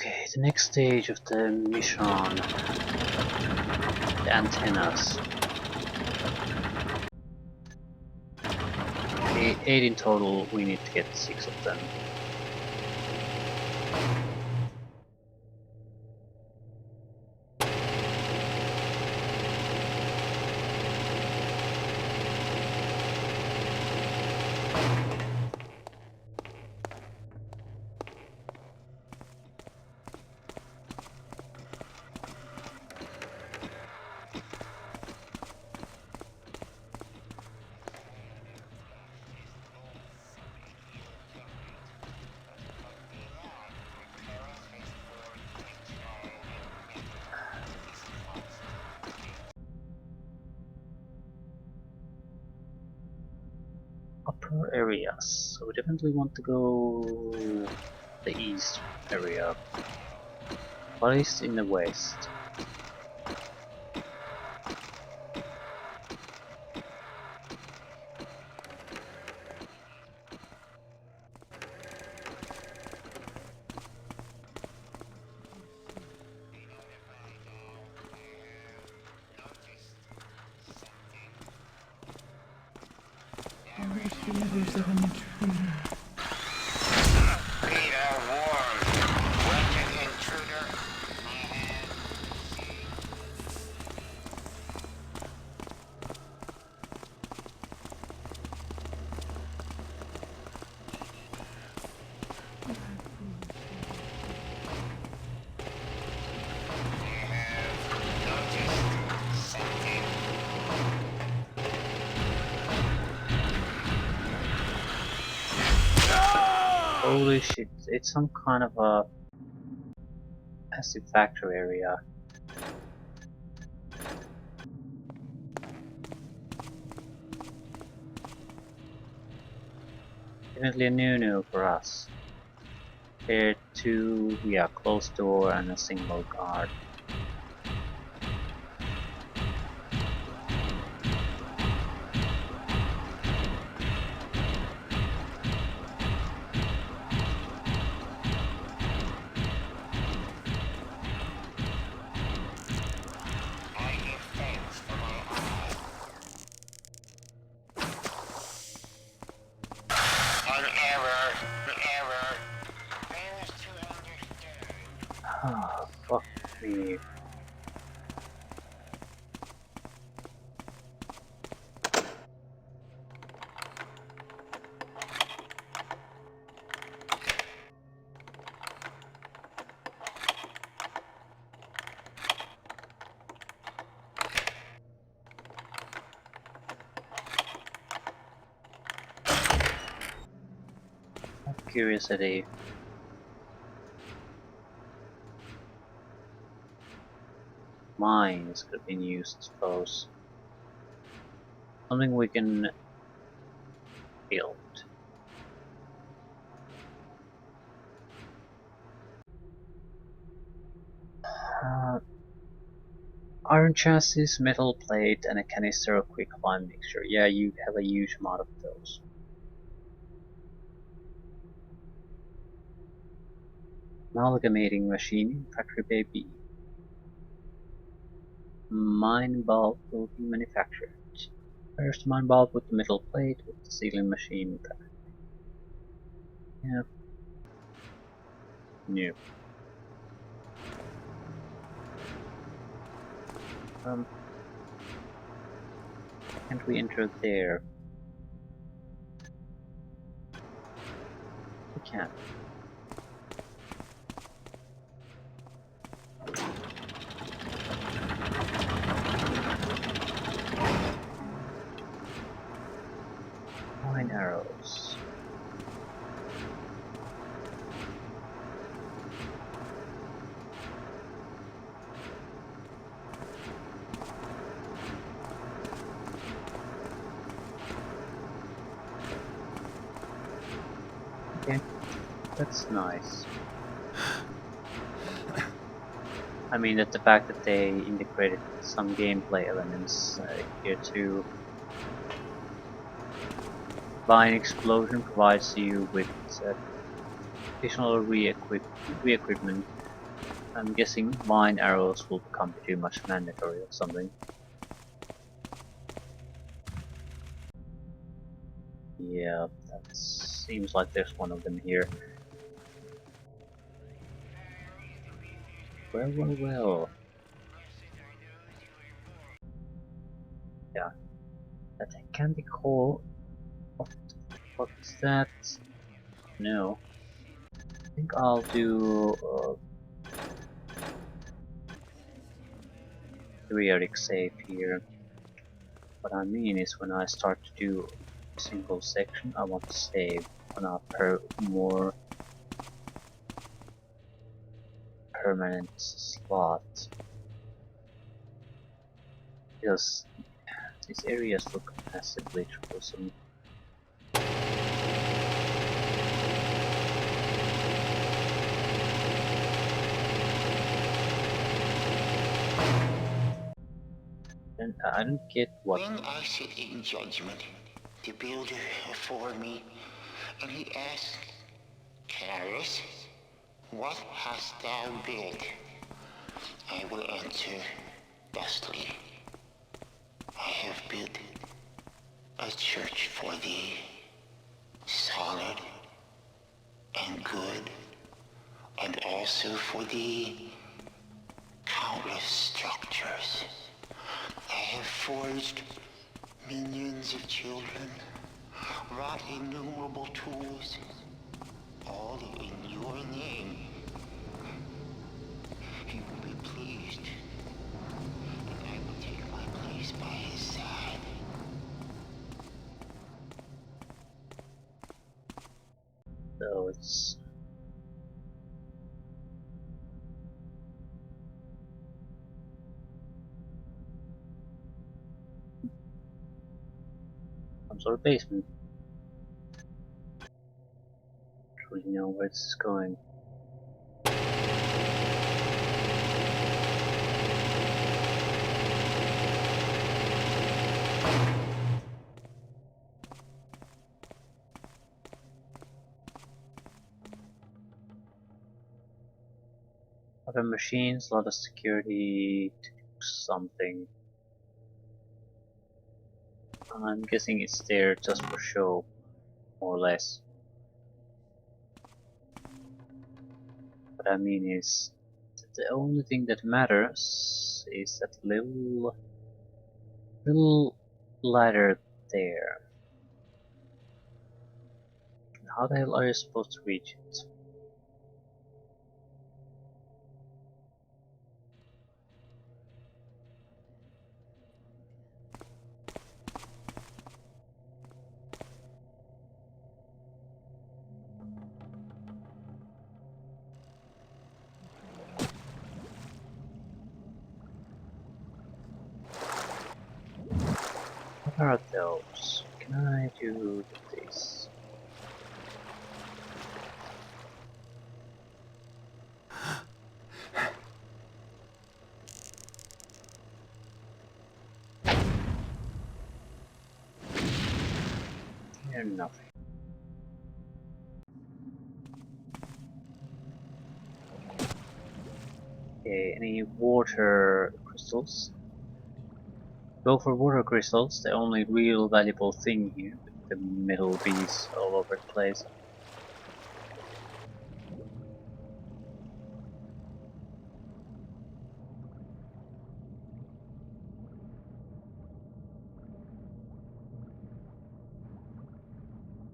Okay, the next stage of the mission, the antennas. 8 in total, we need to get 6 of them. Upper areas, so we definitely want to go the east area. What is in the west? There's an intruder. Peter warned. Wanted intruder. Holy shit, it's some kind of a passive factory area. Definitely a new for us. There two, yeah, closed door and a single guard. I give thanks for my eye. An error. Fails to understand. Ah, fuck me. Curiosity. Mines could have been used, I suppose. Something we can build. Uh, Iron chassis, metal plate, and a canister of quick lime mixture. Yeah, you have a huge amount of those. Amalgamating machine, factory baby. Mine bulb will be manufactured. First mine bulb with the metal plate with the sealing machine. Yeah. New. Can't we enter there? We can. Mine arrows. Okay, that's nice. I mean that the fact that they integrated some gameplay elements here too. Buying explosion provides you with additional re-equipment I'm guessing vine arrows will become pretty much mandatory or something. Yeah, that seems like there's one of them here. Well. Yeah, that candy call. What's that? No. I think I'll do periodic save here. What I mean is when I start to do a single section, I want to save on a more permanent slot. Because these areas look massively troublesome. And I don't get what. When I sit in judgment, the builder before me, and he asked, Karras, what hast thou built? I will answer thusly, I have built a church for thee, solid and good, and also for thee, countless structures. I have forged millions of children, wrought innumerable tools, all in your name. He will be pleased, and I will take my place by his side. So it's some sort of basement. I don't really know where this is going. Other machines, a lot of security to do something. I'm guessing it's there just for show, more or less. What I mean is, that the only thing that matters is that little ladder there. How the hell are you supposed to reach it? What are those? Can I do this? Yeah, nothing. Okay, any water crystals? Go for water crystals, the only real valuable thing here, with the metal bees all over the place.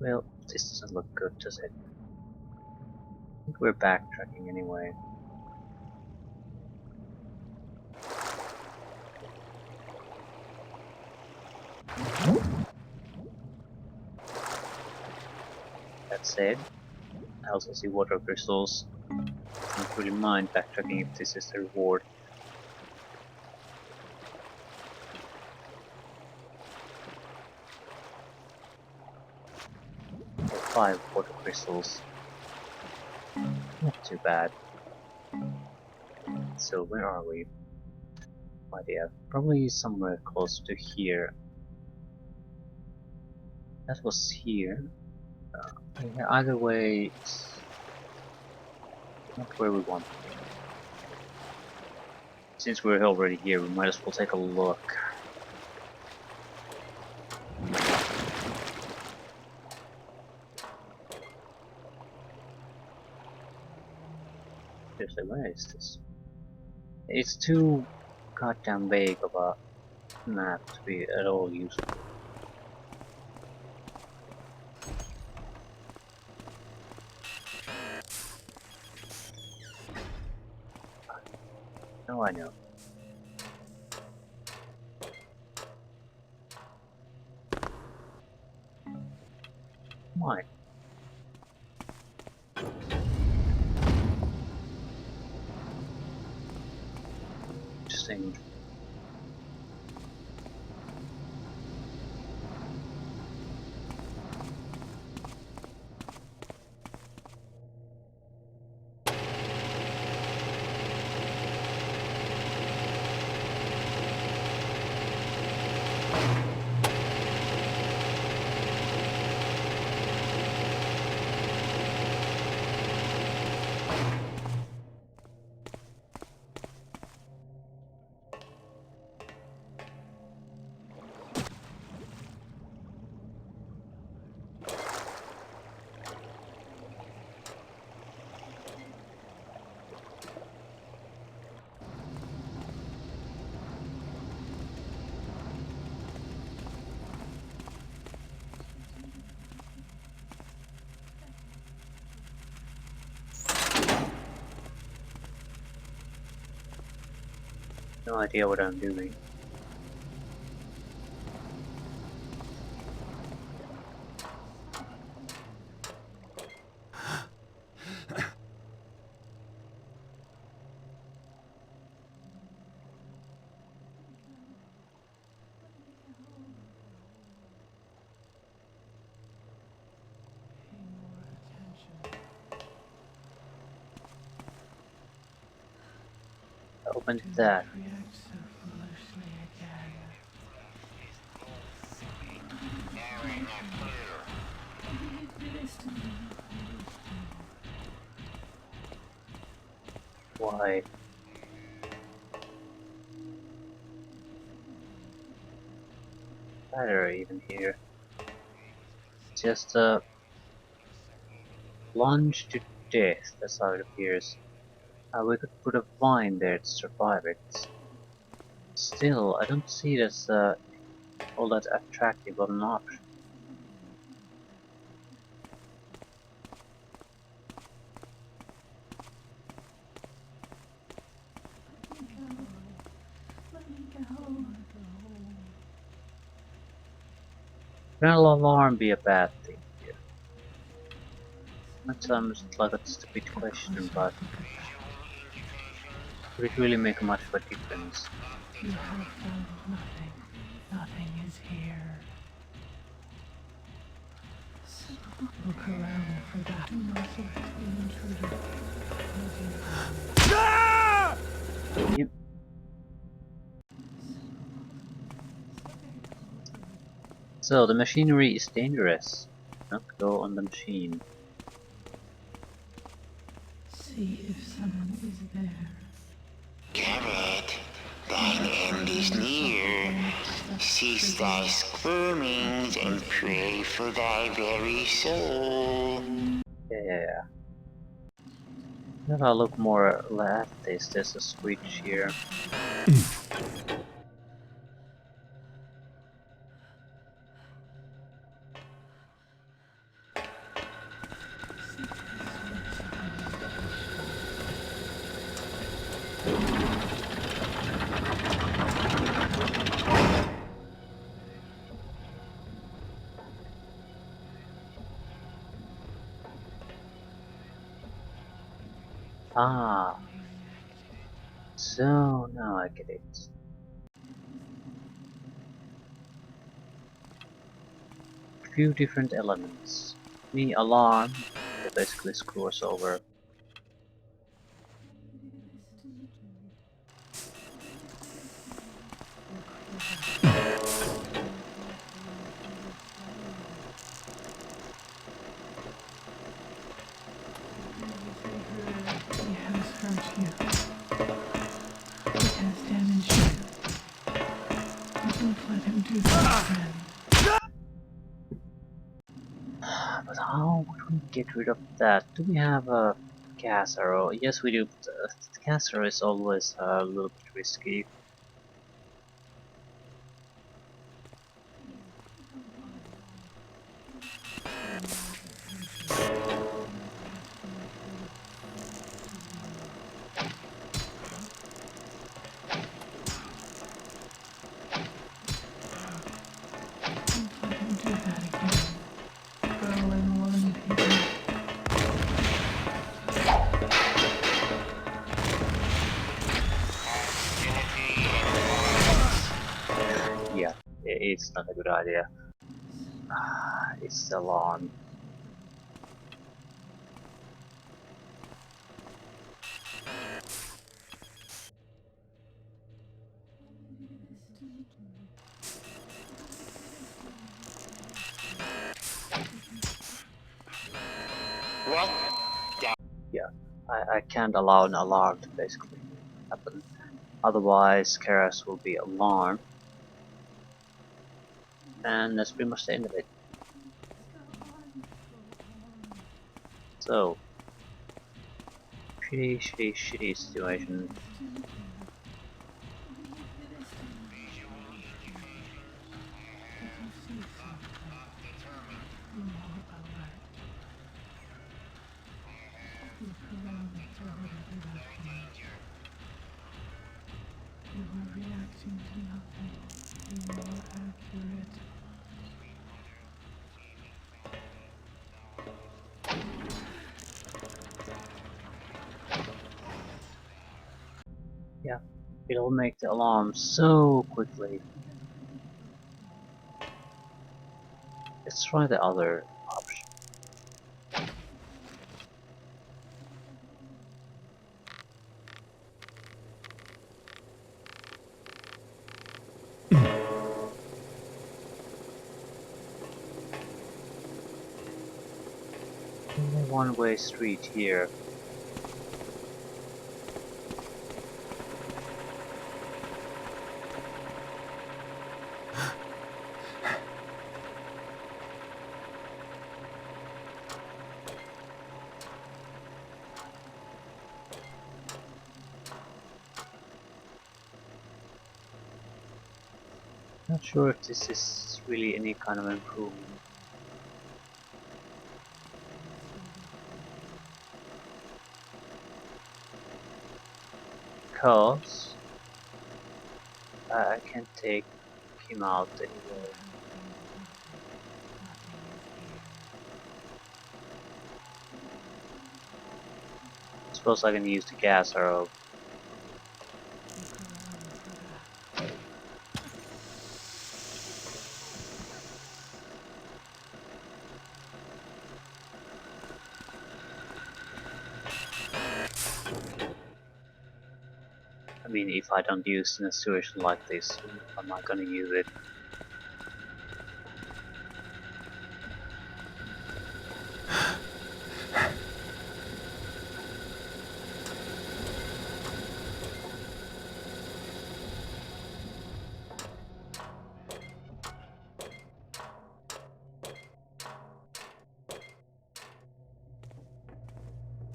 Well, this doesn't look good, does it? I think we're backtracking anyway. That said, I also see water crystals. I don't really mind backtracking if this is the reward. Oh, 5 water crystals. Not too bad. So where are we? No idea. Probably somewhere close to here. That was here. Yeah, either way, it's not where we want to be. Since we're already here, we might as well take a look. Seriously, where is this? It's too goddamn vague of a map to be at all useful. Now I know. Why? Interesting. No idea what I'm doing. I opened that. Why? Battery even here. Just a plunge to death, that's how it appears. We could put a vine there to survive it. Still, I don't see it as all that attractive of an option. Can an alarm be a bad thing here? That sounds like a stupid question, but would it really make much of a difference? You have found nothing. Nothing is here. Look around for that muscle intruder. Yep. So, the machinery is dangerous. Not go on the machine. See if someone is there. Carrot, thine end is near. Cease thy squirmings and pray for thy very soul. Yeah. If I look more at this, there's a switch here. Ah, so now I get it. Few different elements. The alarm, that basically screw us over. He has hurt you. It has let him do that again. But how would we get rid of that? Do we have a gas arrow? Yes, we do. But, the gas arrow is always a little bit risky. Let him do that again. Go and warn people. Yeah, it's not a good idea. It's still on. What? Yeah, I can't allow an alarm to basically happen. Otherwise, Karras will be alarmed, and that's pretty much the end of it. So, shitty situation. You are reacting to nothing. Be more accurate. Yeah, it'll make the alarm so quickly. Let's try the other option. Only one-way street here. Not sure if this is really any kind of improvement. Because I can't take him out anyway. I suppose I can use the gas arrow. I mean, if I don't use it in a situation like this, I'm not gonna use it.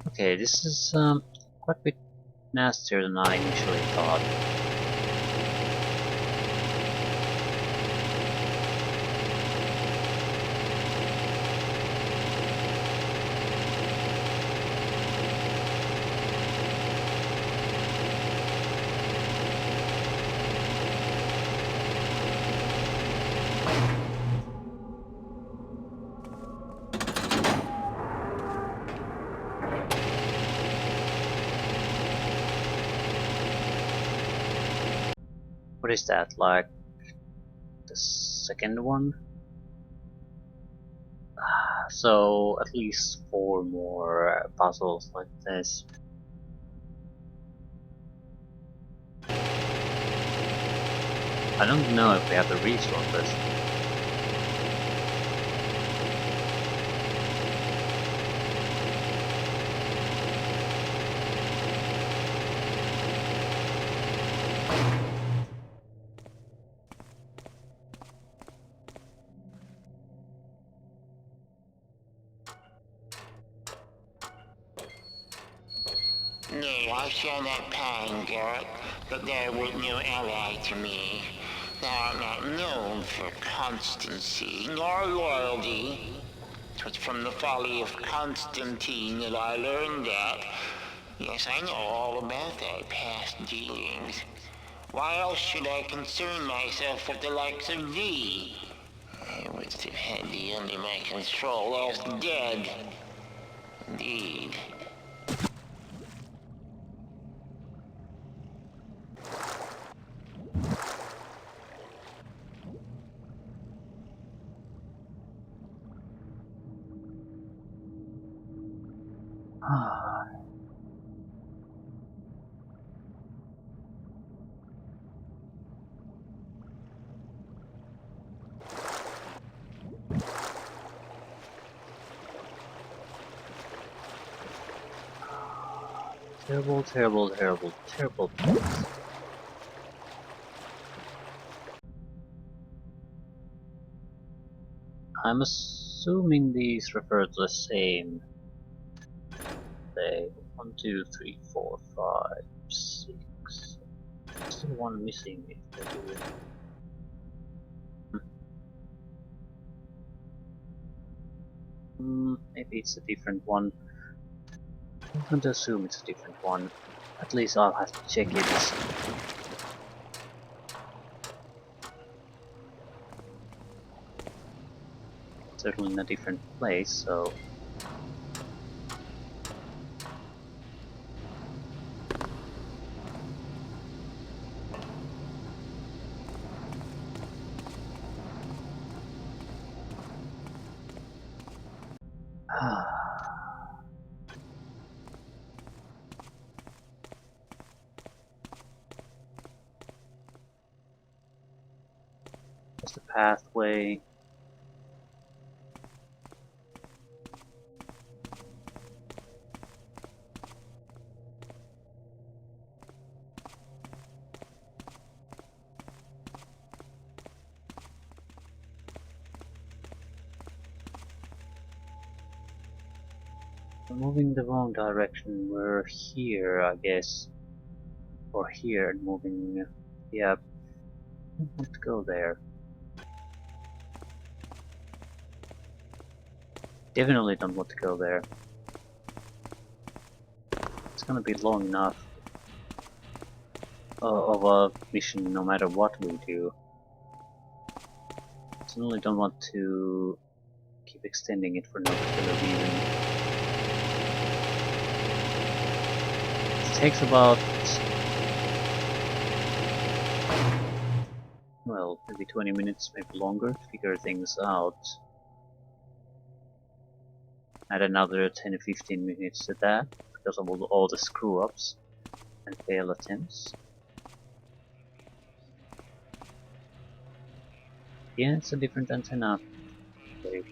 Okay, this is quite a bit nastier than I initially thought. What is that, like the second one? So at least 4 more puzzles like this. I don't know if we have the resources. Nay, I shall not pine, Garrett, but thou wert no ally to me. Thou art not known for constancy nor loyalty. 'Twas from the folly of Constantine that I learned that. Yes, I know all about thy past dealings. Why else should I concern myself with the likes of thee? I would have had thee under my control, else dead. Indeed. Terrible, terrible, terrible, terrible place. I'm assuming these refer to the same. Say 1, 2, 3, 4, 5, 6. Still one missing if they do it. Maybe it's a different one. I'm going to assume it's a different one. At least I'll have to check it. Certainly in a different place, so... There's the pathway. We're moving the wrong direction. We're here, I guess. Or here and moving... Yeah, I don't want to go there. Definitely don't want to go there. It's gonna be long enough of a mission no matter what we do. Certainly don't want to keep extending it for no particular reason. It takes about... well, maybe 20 minutes, maybe longer to figure things out. Add another 10 or 15 minutes to that because of all the screw-ups and fail attempts. Yeah, it's a different antenna. Okay.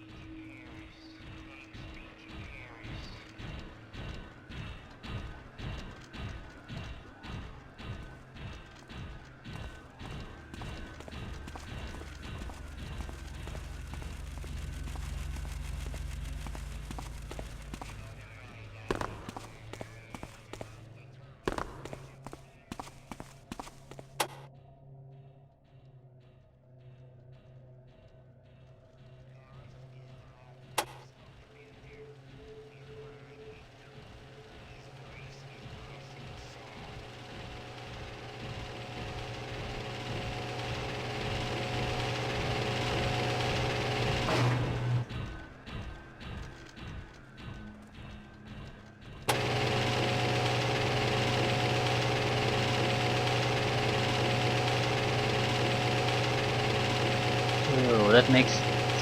So that makes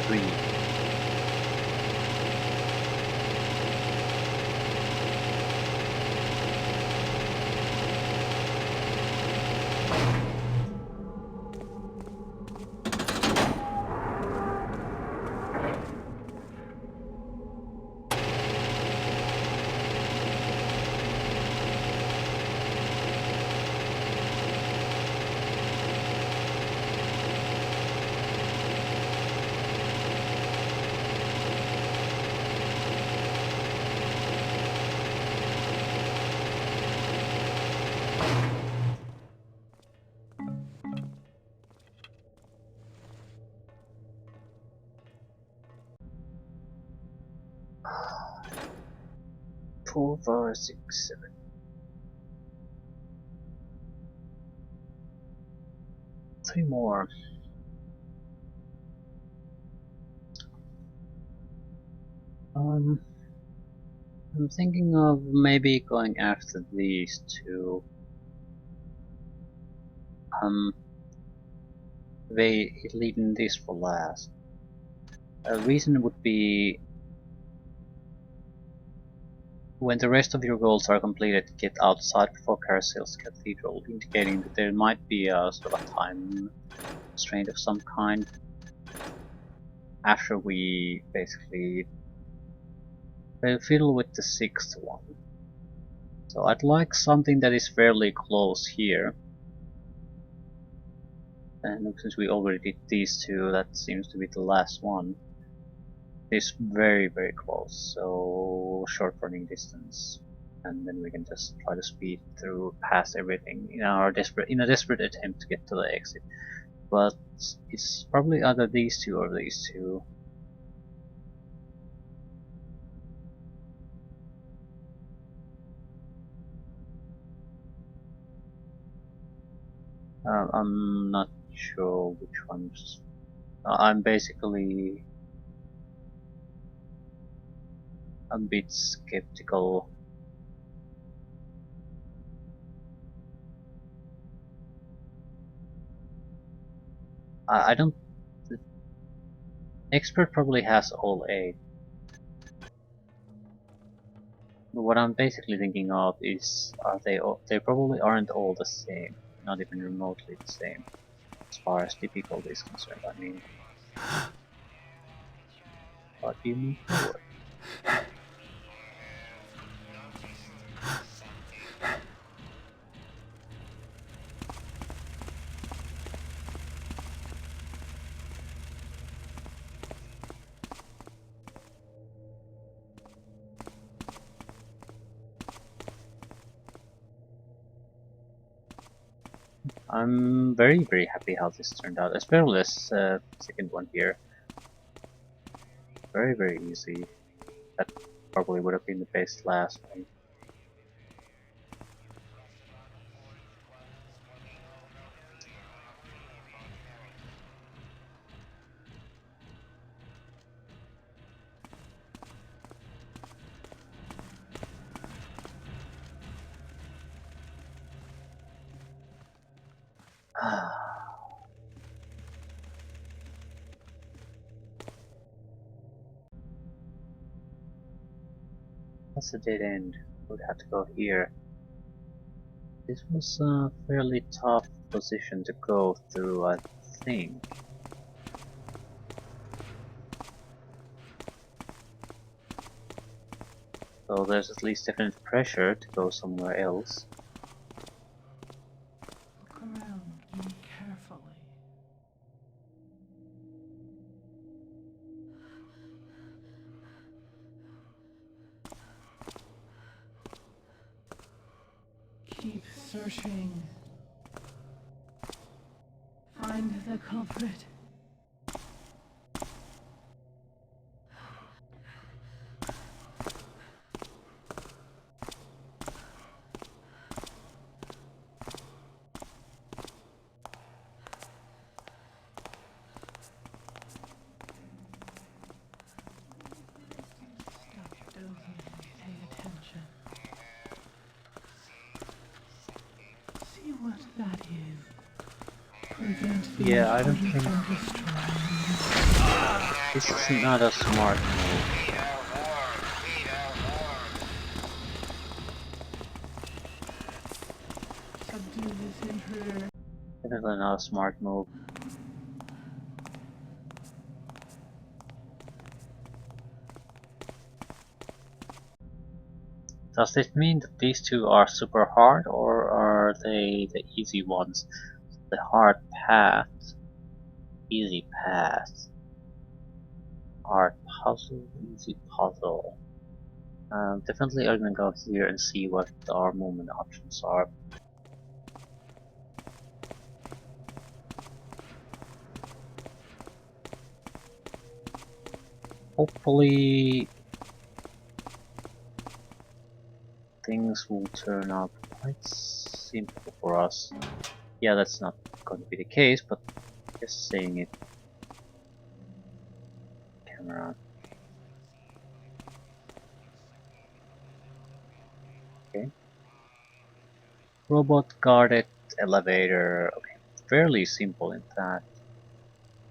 3. 4, 5, 6, 7. Three more. I'm thinking of maybe going after these two. Leaving this for last. A reason would be when the rest of your goals are completed, get outside before Karras Cathedral, indicating that there might be a sort of a time constraint of some kind after we basically fiddle with the sixth one. So I'd like something that is fairly close here. And since we already did these two, that seems to be the last one. It's very close, so short running distance. And then we can just try to speed through past everything in a desperate attempt to get to the exit. But it's probably either these two or these two. I'm not sure which ones. I'm basically a bit skeptical. I don't. The expert probably has all 8. What I'm basically thinking of is, are they all, they probably aren't all the same, not even remotely the same, as far as difficulty is concerned, I mean. But you move forward. I'm very happy how this turned out, especially this second one here. Very easy. That probably would have been the best last one. That's a dead end. Would have to go here. This was a fairly tough position to go through, I think. So there's at least definite pressure to go somewhere else. Look around me carefully. Keep searching. Find the culprit. Stop dozing and pay attention. See what that is. Prevent the Yeah, I don't intruder think from destroying you. this is not a smart move. Subdue this intruder. Definitely not a smart move. Does this mean that these two are super hard, or are they the easy ones? The hard path, easy path, hard puzzle, easy puzzle. Definitely I'm gonna go here and see what our movement options are. Hopefully things will turn out quite simple for us. Yeah, that's not going to be the case, but just saying it. Camera. Okay. Robot guarded elevator. Okay, fairly simple in fact.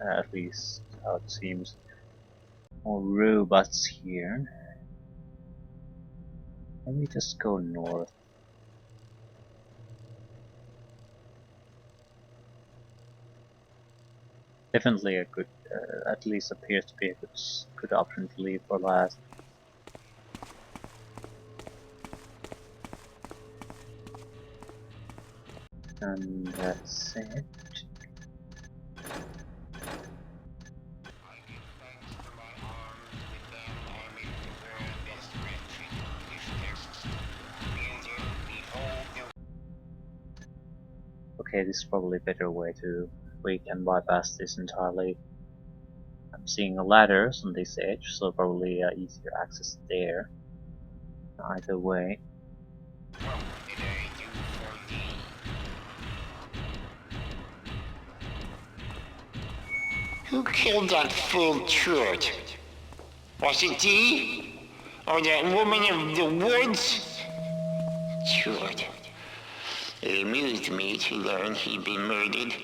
At least how it seems. More robots here. Let me just go north. Definitely a good, at least appears to be a good option to leave for last. And that's it. Okay, this is probably a better way to, we can bypass this entirely. I'm seeing ladders on this edge, so probably easier access there. Either way. Who killed that fool Truett? Was it Dee? Or that woman of the woods? Truett. It amused me to learn he'd been murdered.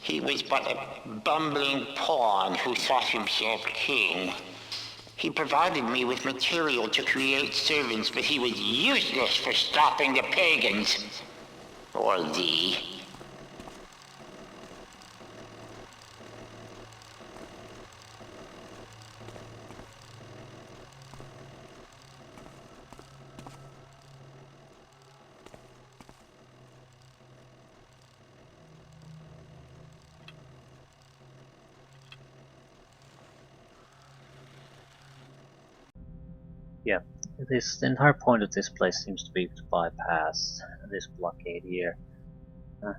He was but a bumbling pawn who thought himself king. He provided me with material to create servants, but he was useless for stopping the pagans. Or thee. Yeah, this the entire point of this place seems to be to bypass this blockade here. Do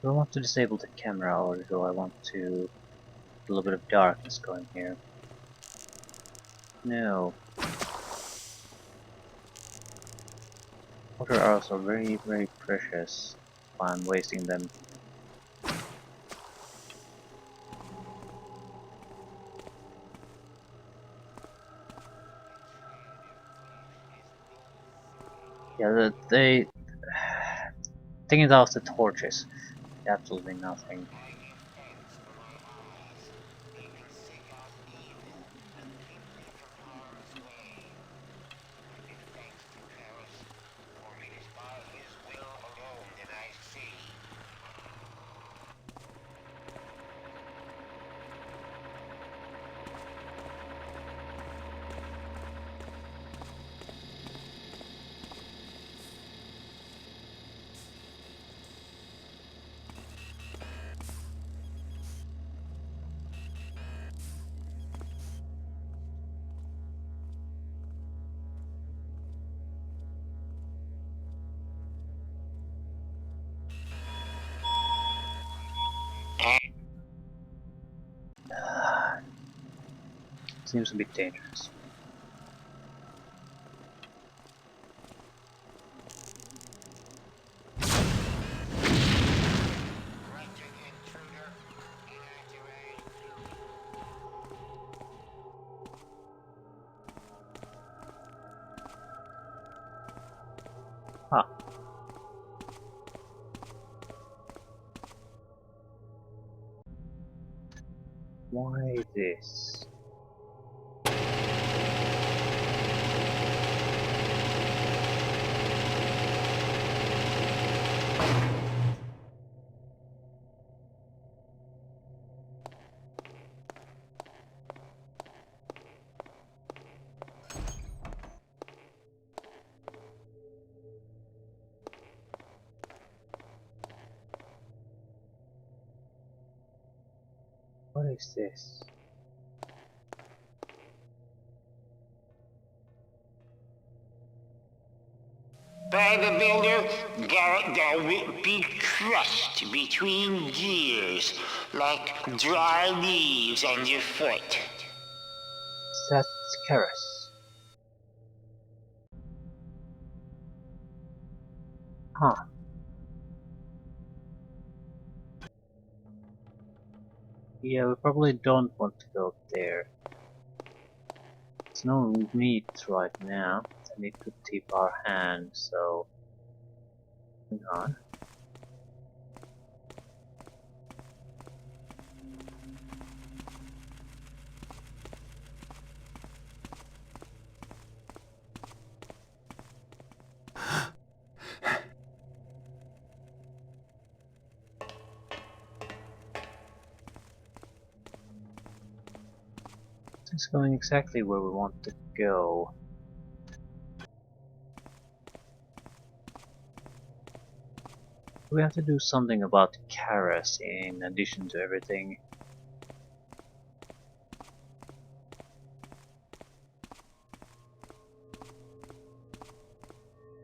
I want to disable the camera or do I want to a little bit of darkness going here? No. Water arrows are very, very precious if I'm wasting them. Yeah, they thinking about the torches. Absolutely nothing. Seems a bit dangerous. Huh. Why this? What is this? By the builder, Garrett, thou wilt be crushed between gears, like dry leaves underfoot. That's Karras. Huh. Yeah, we probably don't want to go there. There's no meat right now, and it could tip our hand, so hang on. It's going exactly where we want to go. We have to do something about Karras in addition to everything.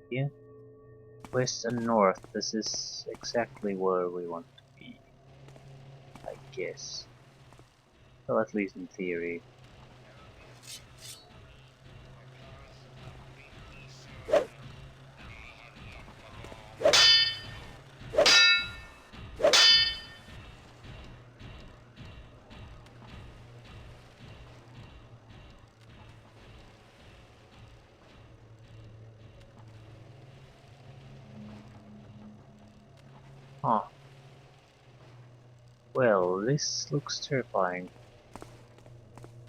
Yeah, west and north. This is exactly where we want to be, I guess. Well, at least in theory. Huh. Well, this looks terrifying.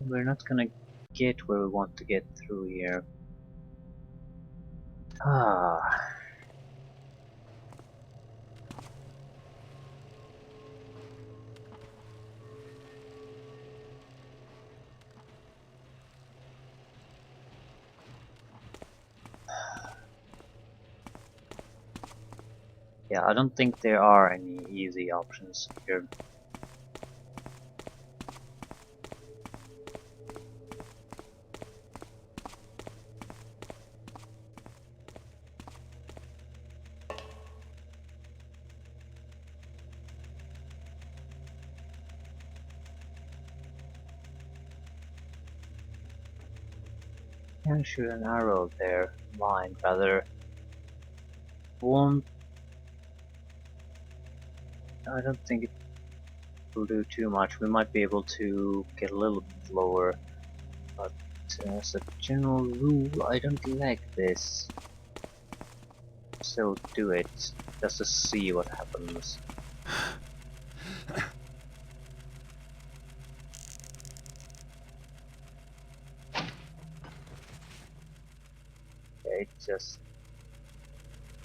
We're not gonna get where we want to get through here. Ah. Yeah, I don't think there are any easy options here. Can shoot an arrow there. Mine, rather. Won't. I don't think it will do too much. We might be able to get a little bit lower, but as a general rule, I don't like this. So do it, just to see what happens. Okay, it's just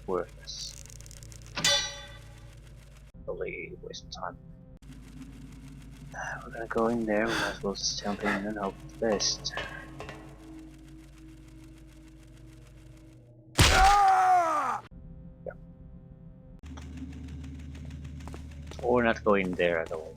worthless. Totally waste of time. We're gonna go in there, we might as well just jump in and hope for the best. Yeah. Or not go in there at all.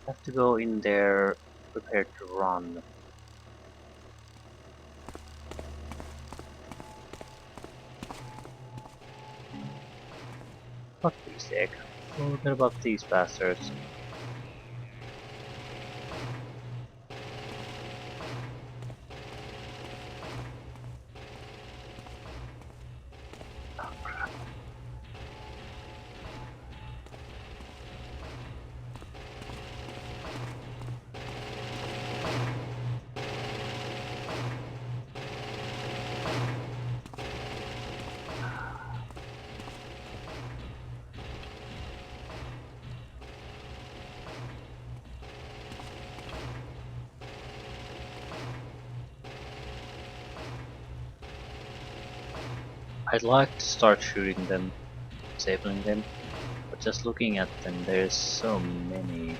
Have to go in there prepared to run. Fuck these egg. What about these bastards? Oh, crap. I'd like to start shooting them, disabling them, but just looking at them, there's so many.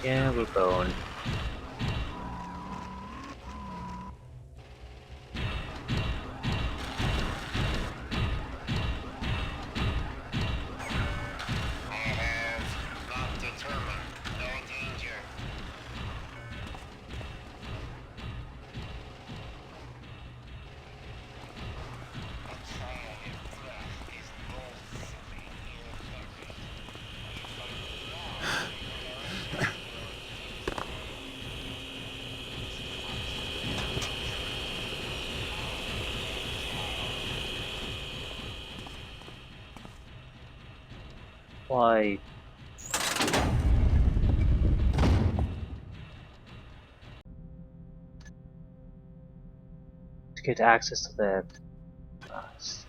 Yeah, we're going. I have not determined. No danger. A child in flesh is loathsome in your country. But now, Why? To get access to that. Nice.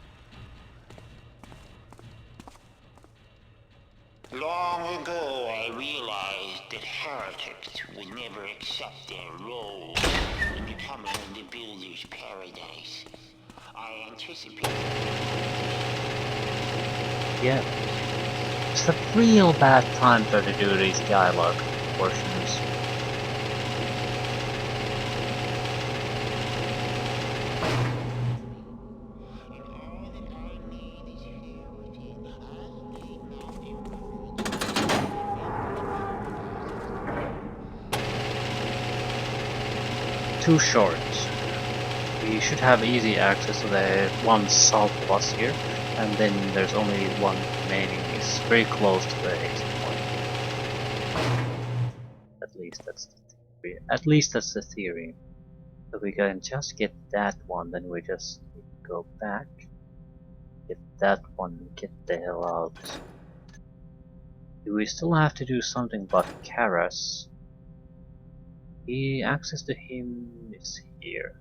long ago, I realized that heretics would never accept their role in becoming the builder's paradise. I anticipated. Yeah. It's a real bad time to do these dialogue portions. Too short. We should have easy access to the one south of us here, and then there's only one remaining. It's very close to the exit point. At least that's the theory. At least that's the theory. So we can just get that one, then we just go back, get that one, get the hell out. Do we still have to do something about Karras? Access to him is here.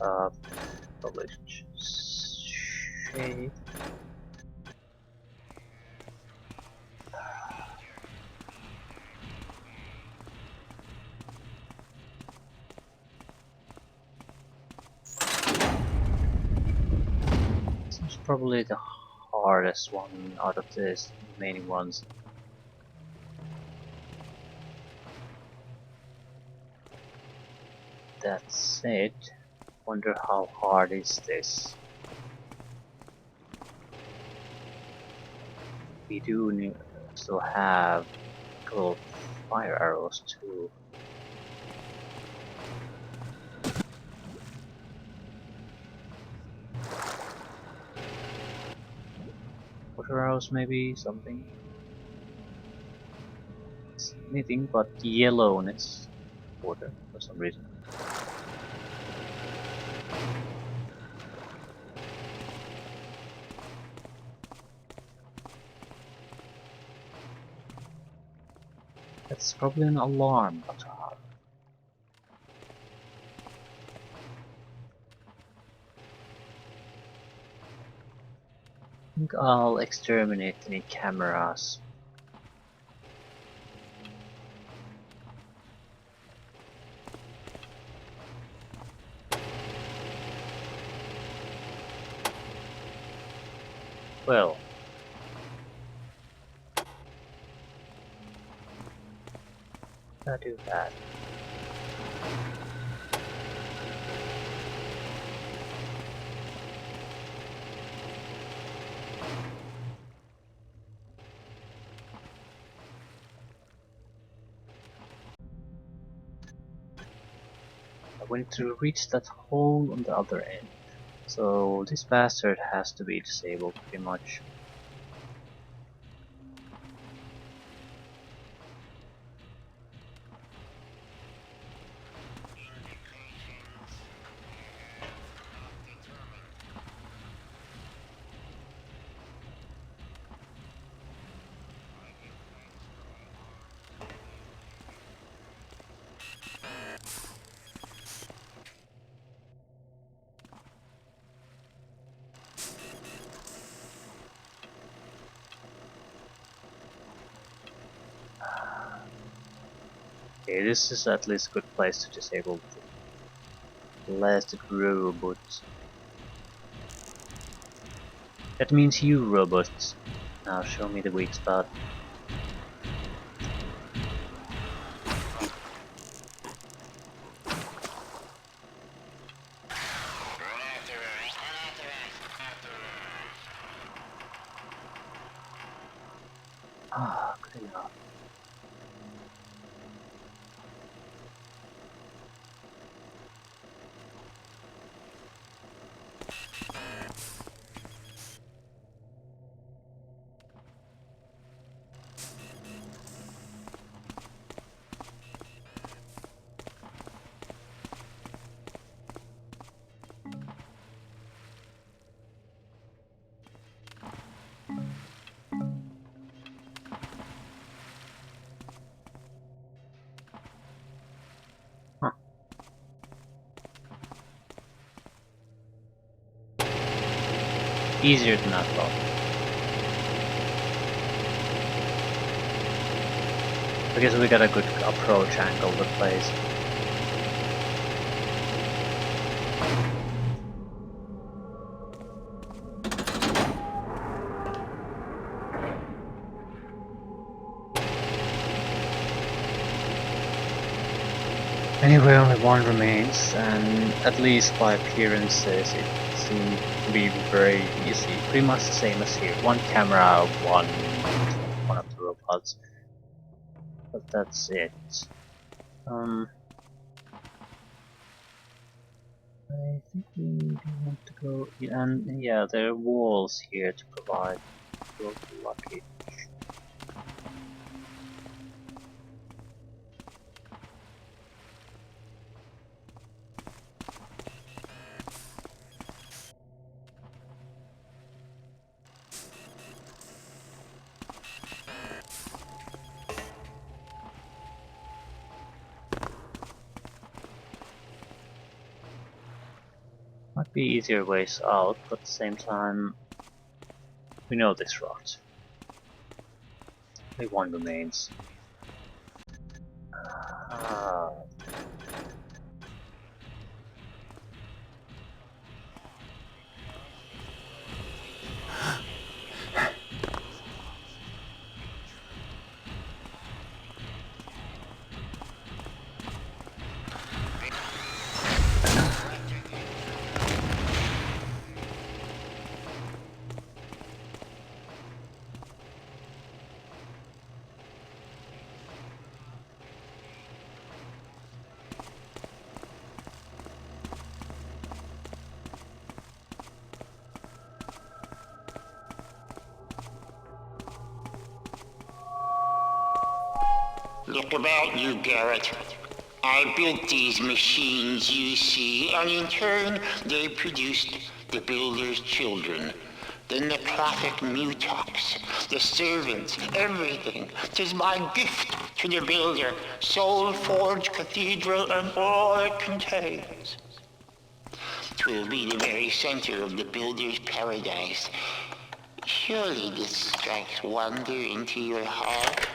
Uh, probably shade. This is probably the hardest one out of the remaining ones. That said, wonder how hard is this? We do still have a couple of fire arrows too. Water arrows maybe, something. It's anything but yellowness. Water for some reason. That's probably an alarm, but I think I'll exterminate any cameras. Well, I'll do that. I want to reach that hole on the other end. So this bastard has to be disabled pretty much. Okay, this is at least a good place to disable the last robot. That means you, robots. Now show me the weak spot. Ah, good enough. Huh. Easier than I thought. I guess we got a good approach angle to place. Anyway, only one remains, and at least by appearances it seemed to be very easy. Pretty much the same as here. One camera, one of the robots. But that's it. Um, I think we do want to go, and yeah, there are walls here to provide. We'll be lucky. Might be easier ways out, but at the same time, we know this route. Only one remains. Ah, Look about you, Garrett. I built these machines you see, and in turn they produced the builder's children. The necrotic mutox, the servants, everything. 'Tis my gift to the builder, soul-forged cathedral and all it contains. 'Twill be the very center of the builder's paradise. Surely this strikes wonder into your heart.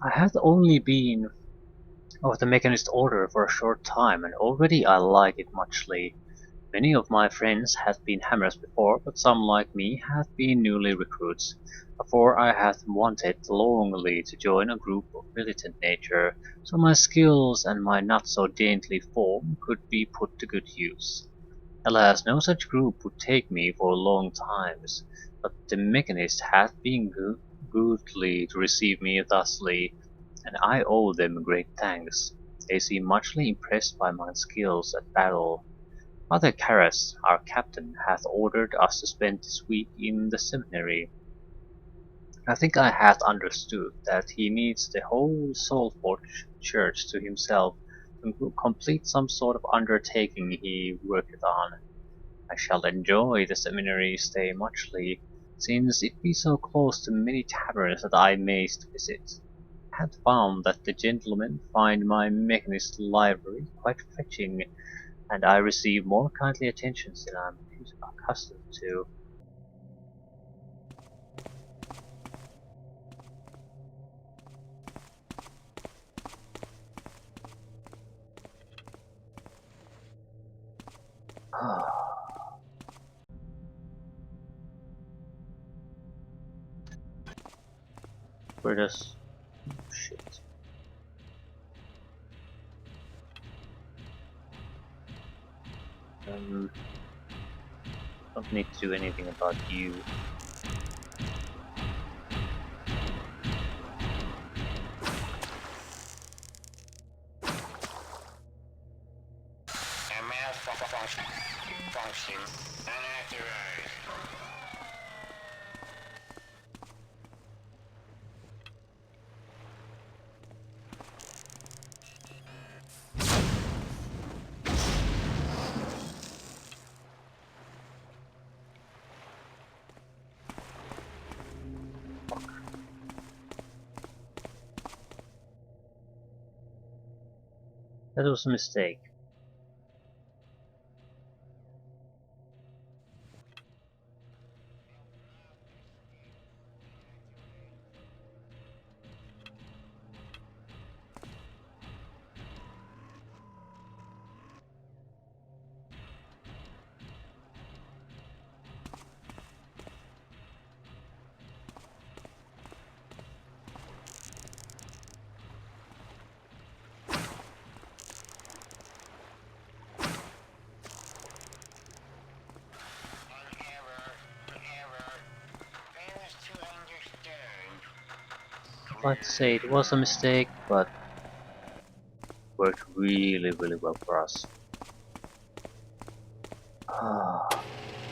I have only been of the Mechanist Order for a short time, and already I like it muchly. Many of my friends have been hammers before, but some like me have been newly recruits. Before I had wanted longly to join a group of militant nature, so my skills and my not so dainty form could be put to good use. Alas, no such group would take me for long times, but the Mechanist hath been goodly to receive me thusly, and I owe them great thanks. They seem muchly impressed by my skills at battle. Father Karras, our captain, hath ordered us to spend this week in the seminary. I think I hath understood that he needs the whole Soulforge church to himself to complete some sort of undertaking he worketh on. I shall enjoy the seminary stay muchly, since it be so close to many taverns that I mayst visit. had found that the gentlemen find my mechanist library quite fetching, and I receive more kindly attentions than I'm accustomed to. Where does... shit. Don't need to do anything about you. Function unauthorized. That was a mistake. I'd like to say it was a mistake, but worked really well for us.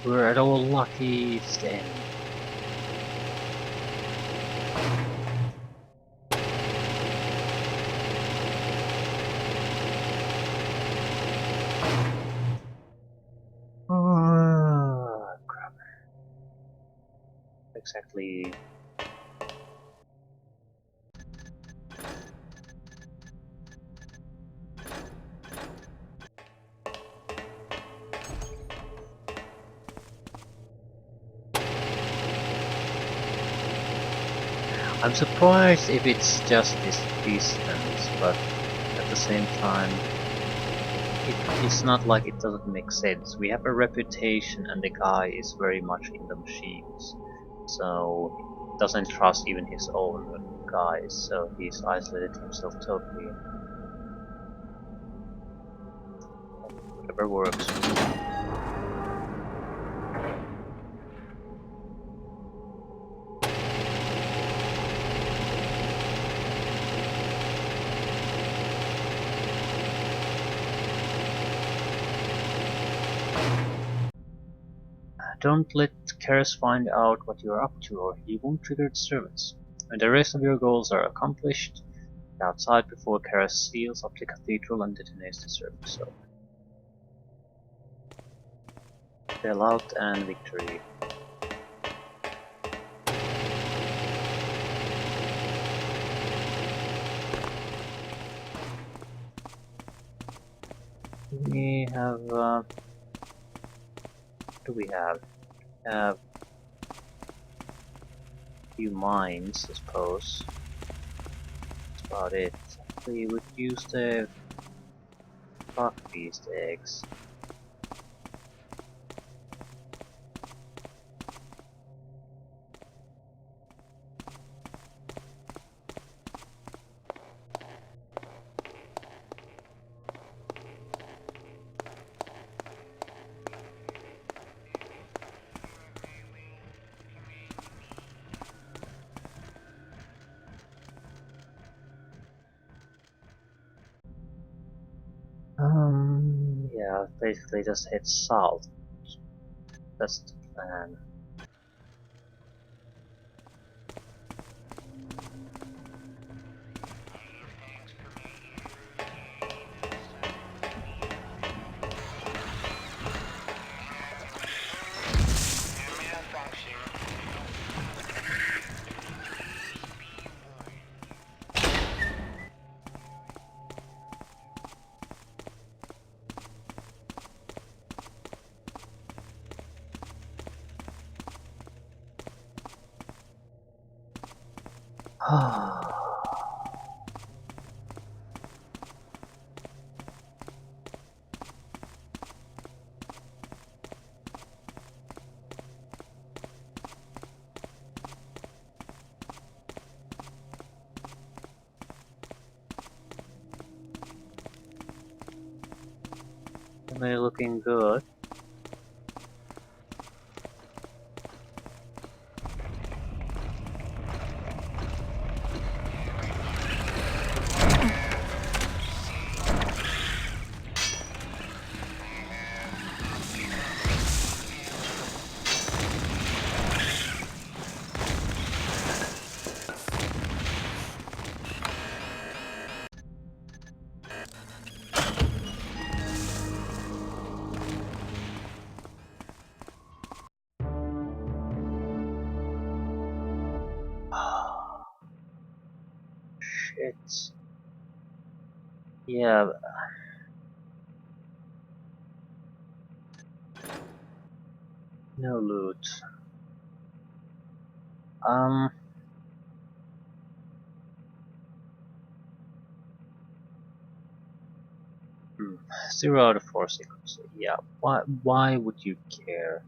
We're at our luckiest end. Crap. Exactly. I'm surprised if it's just this distance, but at the same time, it's not like it doesn't make sense. We have a reputation and the guy is very much in the machines, so doesn't trust even his own guys, so he's isolated himself totally. Whatever works. Don't let Karras find out what you're up to or he won't trigger disturbance. When the rest of your goals are accomplished, get outside before Karras seals up the cathedral and detonates the disturbance zone. Bailout and victory. We have, what do we have? We have a few mines, I suppose. That's about it. We would use the fuck beast eggs. Yeah, basically just head south. That's the plan. Am I looking good? Shit. Yeah, no loot. Um, 0 out of 4 seconds. Yeah, why would you care?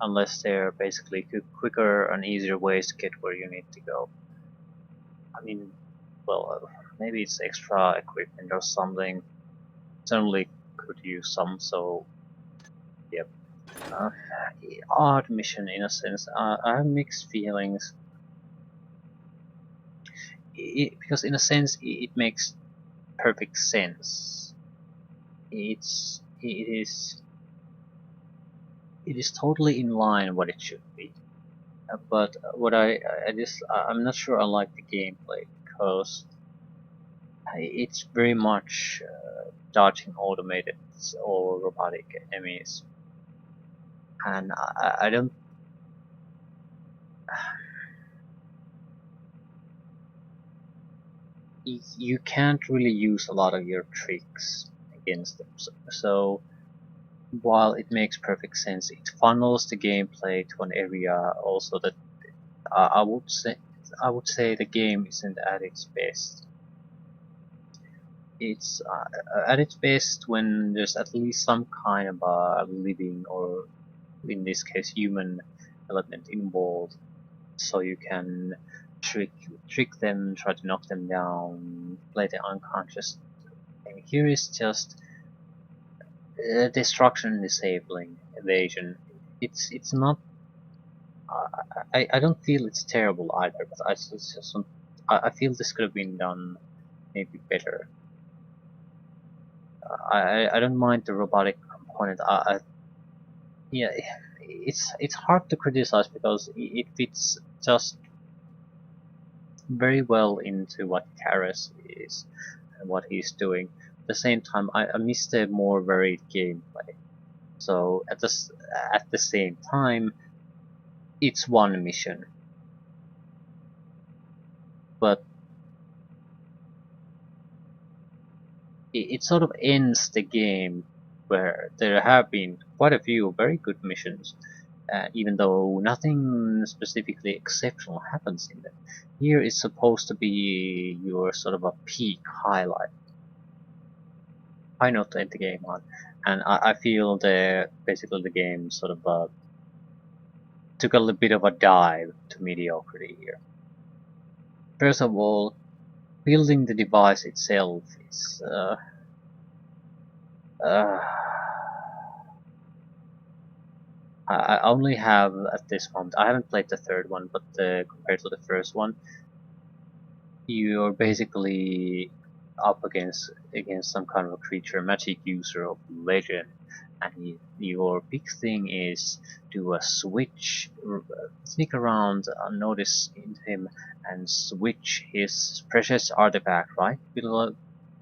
Unless they're basically quicker and easier ways to get where you need to go. I mean, well, maybe it's extra equipment or something. Certainly could use some, so yep. Uh, Odd mission in a sense. I have mixed feelings. Because in a sense it makes perfect sense. It is totally in line what it should be. But what I'm not sure I like the gameplay because it's very much dodging automated or robotic enemies, and I don't. You can't really use a lot of your tricks against them. So while it makes perfect sense, it funnels the gameplay to an area also that I would say the game isn't at its best. It's at its best when there's at least some kind of a living, or in this case human element involved, so you can trick them, try to knock them down, play the unconscious. And here is just destruction, disabling, evasion. It's not. I don't feel it's terrible either, but I feel this could have been done maybe better. I don't mind the robotic component. Yeah, it's hard to criticize because it fits just very well into what Karras is and what he's doing. At the same time, I miss the more varied gameplay. So at the same time, it's one mission, but it sort of ends the game where there have been quite a few very good missions, even though nothing specifically exceptional happens in them. Here is supposed to be your sort of a peak highlight. High note to end the game on, and I feel basically the game sort of took a little bit of a dive to mediocrity here. First of all, building the device itself is uh, I only have at this moment. I haven't played the third one, but compared to the first one, you're basically up against some kind of a creature, magic user of legend, and your big thing is do a switch, sneak around, notice into him, and switch his precious artifact right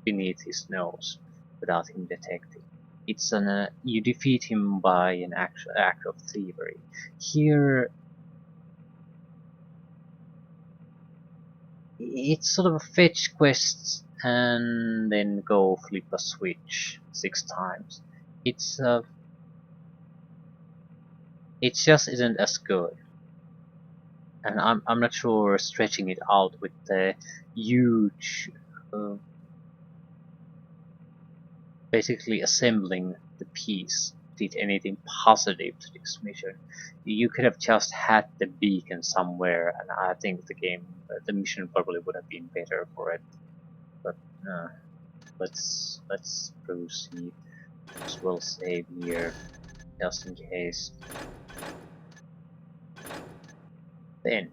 beneath his nose without him detecting. It's you defeat him by an act of thievery. Here, it's sort of a fetch quest and then go flip a switch 6 times. It's uh, it just isn't as good. and I'm not sure stretching it out with the huge, uh, basically assembling the piece did anything positive to this mission. You could have just had the beacon somewhere, and I think the mission probably would have been better for it. But let's proceed. As well save here, just in case. The end.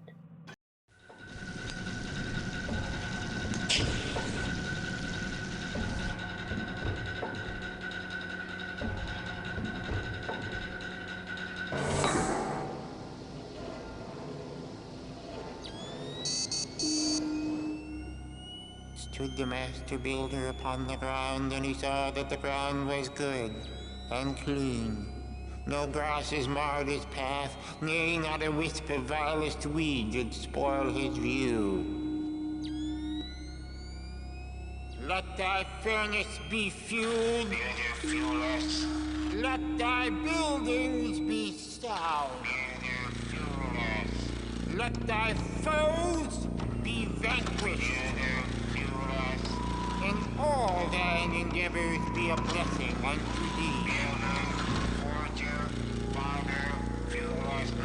Stood the master builder upon the ground, and he saw that the ground was good and clean. No grasses marred his path, nay, not a wisp of vilest weed did spoil his view. Let thy furnace be fueled. Builder, fuel us. Let thy buildings be sound. Builder, fuel us. Let thy foes be vanquished. Builder, fuel us. And all thine endeavors be a blessing unto thee. Builder, forger, father, fuel us now.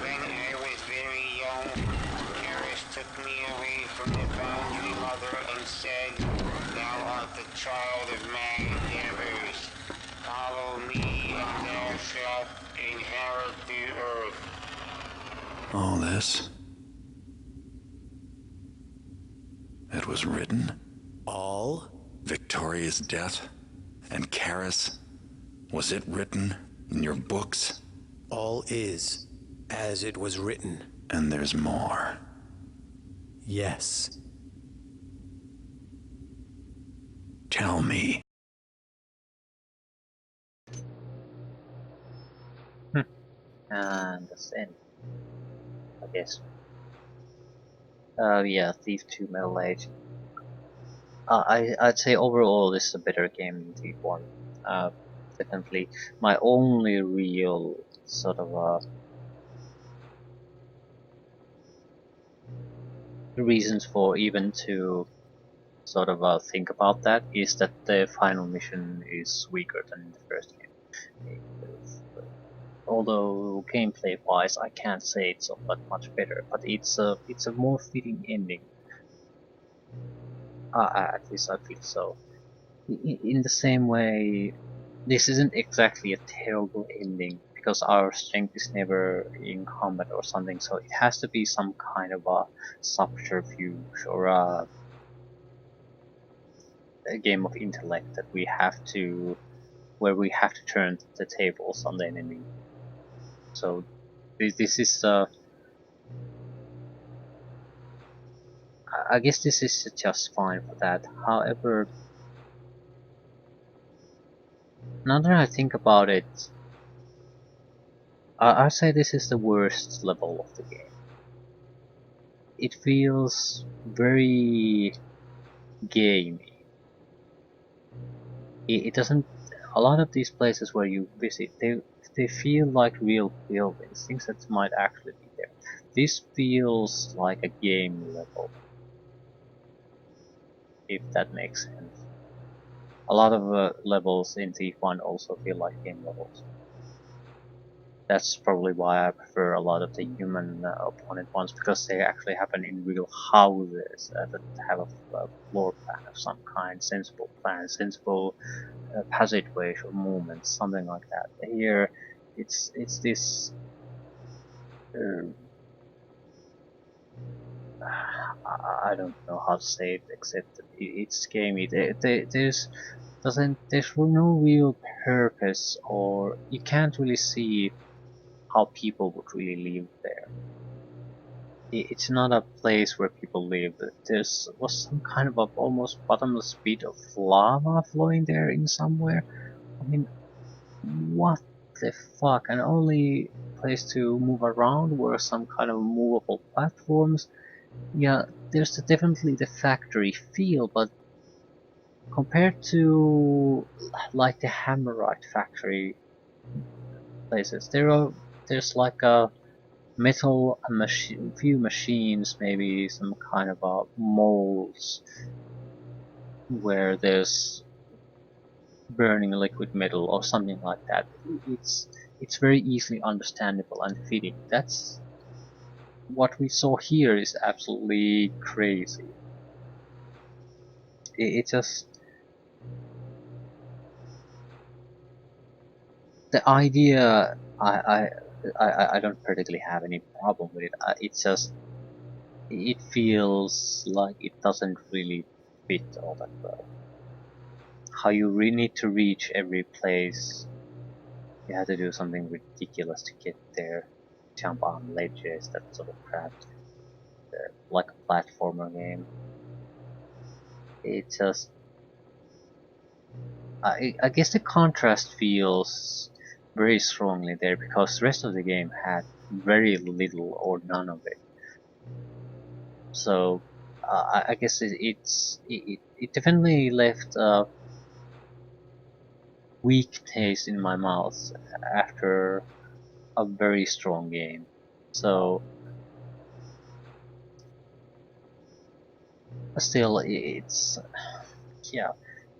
When I was very young, Karras took me away from the boundary mother and said, "Thou art the child of my endeavors. Follow me and thou shalt inherit the earth." All this? It was written? All? Victoria's death? And Karras? Was it written in your books? All is as it was written. And there's more. Yes. Tell me. And that's the end, I guess. Yeah, Thief 2 Metal Age. I'd say overall this is a better game than Thief 1. Definitely. My only real sort of reasons for even to sort of think about that is that the final mission is weaker than the first game. Although gameplay wise I can't say it's all that much better, but it's a more fitting ending. At least I feel so. In the same way, this isn't exactly a terrible ending because our strength is never in combat or something, so it has to be some kind of a subterfuge or a game of intellect that we have to, where we have to turn the tables on the enemy. So this is I guess this is just fine for that. However, now that I think about it, I'd say this is the worst level of the game. It feels very gamey. It doesn't. A lot of these places where you visit, they feel like real buildings, things that might actually be there. This feels like a game level, if that makes sense. A lot of levels in Thief 1 also feel like game levels. That's probably why I prefer a lot of the human opponent ones, because they actually happen in real houses that have a floor plan of some kind, sensible plan, sensible passageways or movements, something like that. Here, it's this uh, I don't know how to say it except that it's gamey. There's no real purpose, or you can't really see how people would really live there. It's not a place where people live. There's was some kind of a almost bottomless pit of lava flowing there in somewhere. I mean, what the fuck? And only place to move around were some kind of movable platforms. Yeah, there's definitely the factory feel, but compared to like the Hammerite factory places, there's like a metal machine, few machines, maybe some kind of molds where there's burning liquid metal or something like that. It's very easily understandable and fitting. That's what we saw here is absolutely crazy. It just the idea. I don't particularly have any problem with it. It's just it feels like it doesn't really fit all that well. How you really need to reach every place. You have to do something ridiculous to get there. Jump on ledges, that sort of crap. Like a platformer game. It just, I guess the contrast feels very strongly there because the rest of the game had very little or none of it. So I guess it definitely left a weak taste in my mouth after a very strong game. So still, it's yeah,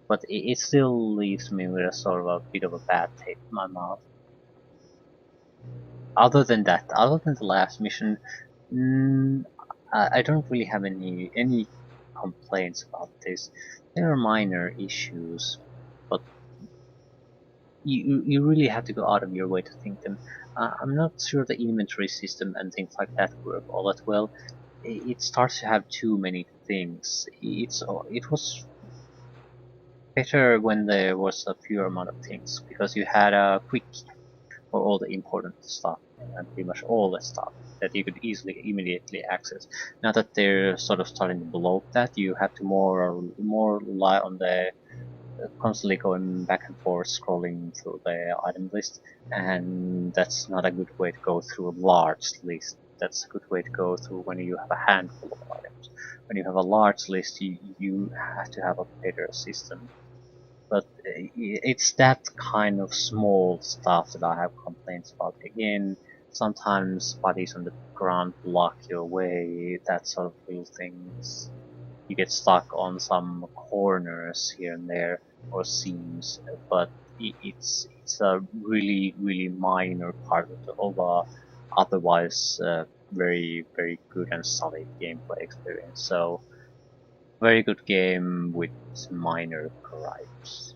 but it still leaves me with a sort of a bit of a bad taste in my mouth. Other than the last mission, mm, I don't really have any complaints about this. There are minor issues, but you really have to go out of your way to think them. I'm not sure the inventory system and things like that work all that well. It starts to have too many things. It was better when there was a fewer amount of things because you had a quick for all the important stuff and pretty much all the stuff that you could easily immediately access. Now that they're sort of starting to bloat that, you have to more rely on the constantly going back and forth scrolling through the item list, and that's not a good way to go through a large list. That's a good way to go through when you have a handful of items. When you have a large list, you have to have a better system, but it's that kind of small stuff that I have complaints about. Again, sometimes bodies on the ground block your way, that sort of little things. You get stuck on some corners here and there or seams, but it's a really minor part of a otherwise very good and solid gameplay experience. So very good game with minor gripes.